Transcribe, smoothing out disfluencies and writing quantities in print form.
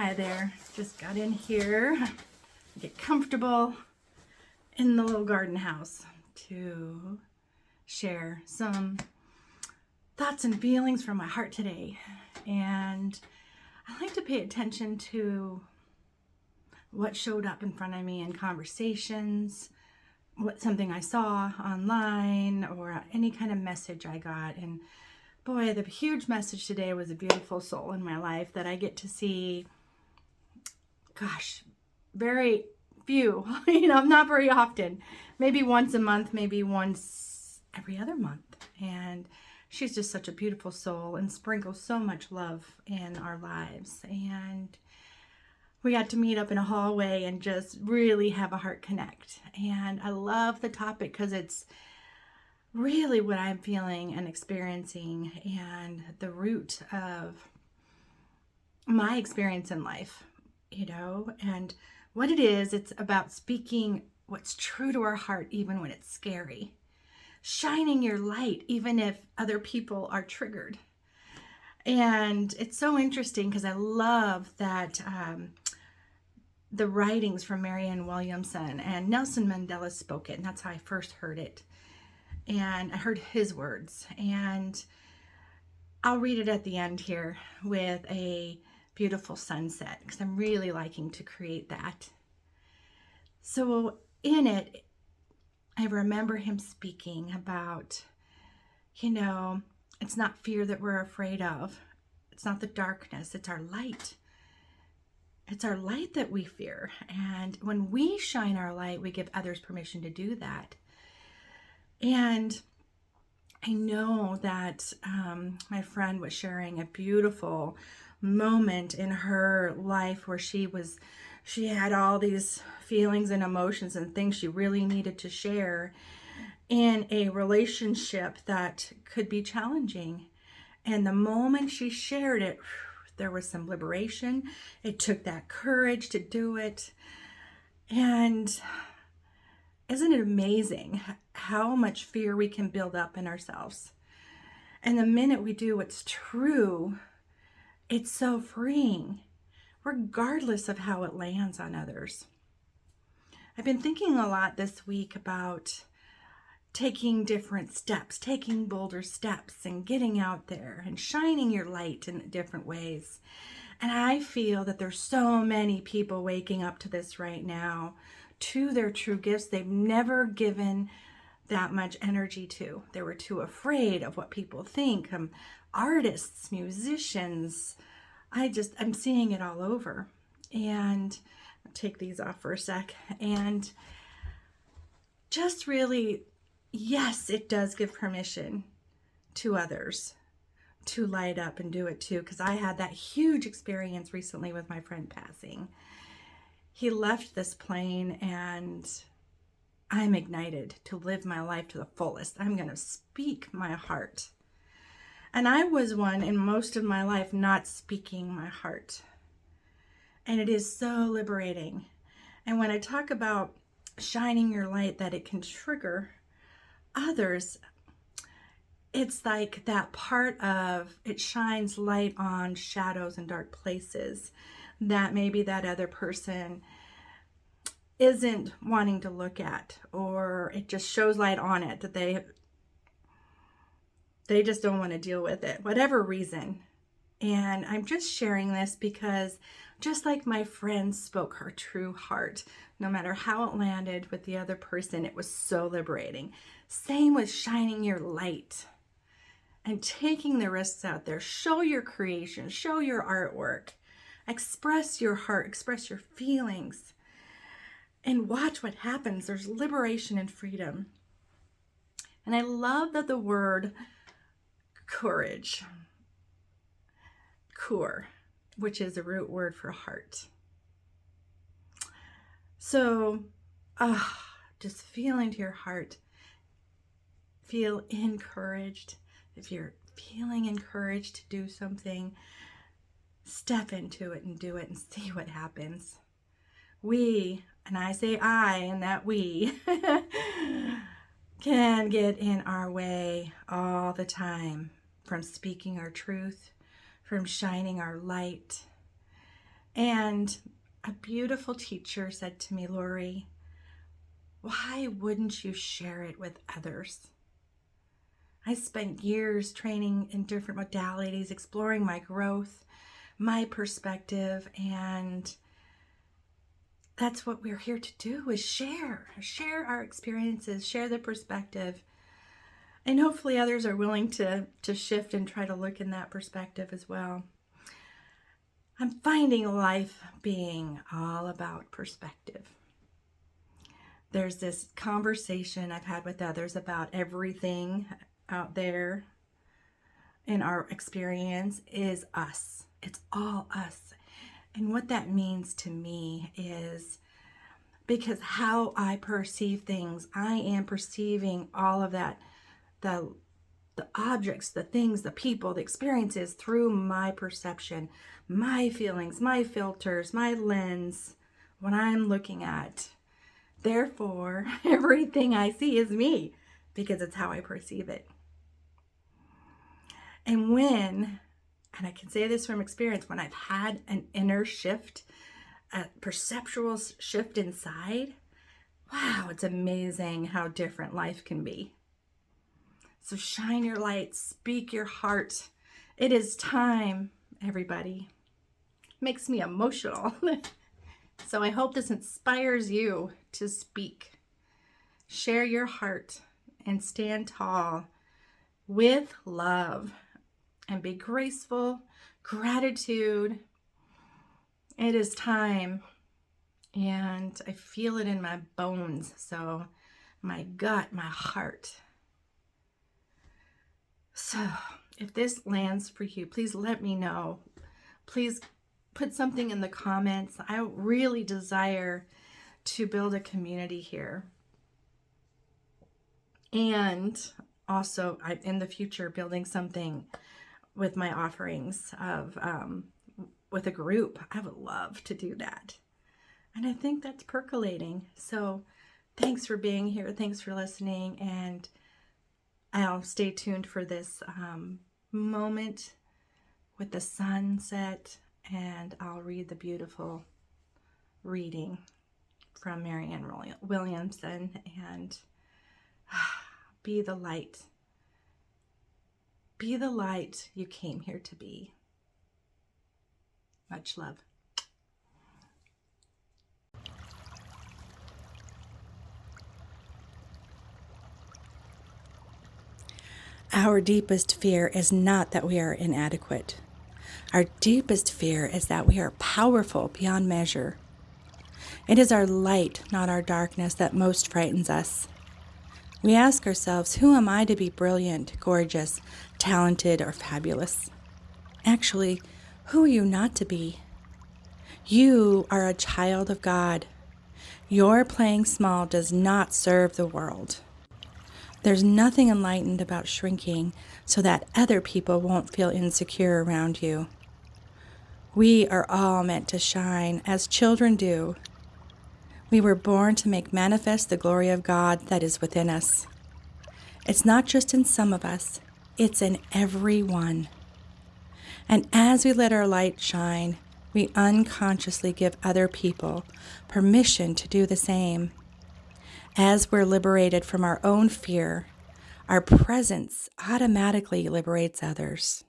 Hi there. Just got in here, get comfortable in the little garden house to share some thoughts and feelings from my heart today. And I like to pay attention to what showed up in front of me in conversations, something I saw online, or any kind of message I got. And boy, the huge message today was a beautiful soul in my life that I get to see, very few, not very often, maybe once a month, maybe once every other month. And she's just such a beautiful soul and sprinkles so much love in our lives. And we got to meet up in a hallway and just really have a heart connect. And I love the topic because it's really what I'm feeling and experiencing and the root of my experience in life, and what it is. It's about speaking what's true to our heart, even when it's scary, shining your light, even if other people are triggered. And it's so interesting because I love that the writings from Marianne Williamson and Nelson Mandela spoke it, and that's how I first heard it. And I heard his words, and I'll read it at the end here with a beautiful sunset because I'm really liking to create that. So in it, I remember him speaking about, it's not fear that we're afraid of. It's not the darkness, it's our light. It's our light that we fear. And when we shine our light, we give others permission to do that. And I know that my friend was sharing a beautiful moment in her life where she had all these feelings and emotions and things she really needed to share in a relationship that could be challenging. And the moment she shared it, there was some liberation. It took that courage to do it. And isn't it amazing how much fear we can build up in ourselves? And the minute we do what's true, it's so freeing, regardless of how it lands on others. I've been thinking a lot this week about taking different steps, taking bolder steps, and getting out there and shining your light in different ways. And I feel that there's so many people waking up to this right now, to their true gifts they've never given that much energy to. They were too afraid of what people think. Artists, musicians, I'm seeing it all over. And I'll take these off for a sec. And just really, yes, it does give permission to others to light up and do it too. Because I had that huge experience recently with my friend passing. He left this plane and I'm ignited to live my life to the fullest. I'm going to speak my heart. And I was one in most of my life not speaking my heart. And it is so liberating. And when I talk about shining your light, that it can trigger others, it's like that part of it shines light on shadows and dark places that maybe that other person isn't wanting to look at, or it just shows light on it that they just don't want to deal with it, whatever reason. And I'm just sharing this because just like my friend spoke her true heart, no matter how it landed with the other person, it was so liberating. Same with shining your light and taking the risks out there. Show your creation, show your artwork, express your heart, express your feelings, and watch what happens. There's liberation and freedom. And I love that the word courage, kur, which is a root word for heart. So just feel into your heart. Feel encouraged. If you're feeling encouraged to do something, step into it and do it and see what happens. We, and I say I, and that we, can get in our way all the time from speaking our truth, from shining our light. And a beautiful teacher said to me, Lori, why wouldn't you share it with others? I spent years training in different modalities, exploring my growth, my perspective, and that's what we're here to do, is share our experiences, share the perspective. And hopefully others are willing to shift and try to look in that perspective as well. I'm finding life being all about perspective. There's this conversation I've had with others about everything out there in our experience is us. It's all us. And what that means to me is, because how I perceive things, I am perceiving all of that, the objects, the things, the people, the experiences through my perception, my feelings, my filters, my lens, what I'm looking at. Therefore, everything I see is me, because it's how I perceive it. And I can say this from experience, when I've had an inner shift, a perceptual shift inside, wow, it's amazing how different life can be. So shine your light, speak your heart. It is time, everybody. Makes me emotional. So I hope this inspires you to speak. Share your heart and stand tall with love and be graceful, gratitude. It is time, and I feel it in my bones. So my gut, my heart. So if this lands for you, please let me know. Please put something in the comments. I really desire to build a community here. And also, I'm in the future building something with my offerings of with a group. I would love to do that. And I think that's percolating. So thanks for being here. Thanks for listening. And I'll stay tuned for this moment with the sunset, and I'll read the beautiful reading from Marianne Williamson, and be the light. Be the light you came here to be. Much love. Our deepest fear is not that we are inadequate. Our deepest fear is that we are powerful beyond measure. It is our light, not our darkness, that most frightens us. We ask ourselves, who am I to be brilliant, gorgeous, talented, or fabulous? Actually, who are you not to be? You are a child of God. Your playing small does not serve the world. There's nothing enlightened about shrinking so that other people won't feel insecure around you. We are all meant to shine as children do. We were born to make manifest the glory of God that is within us. It's not just in some of us, it's in every one. And as we let our light shine, we unconsciously give other people permission to do the same. As we're liberated from our own fear, our presence automatically liberates others.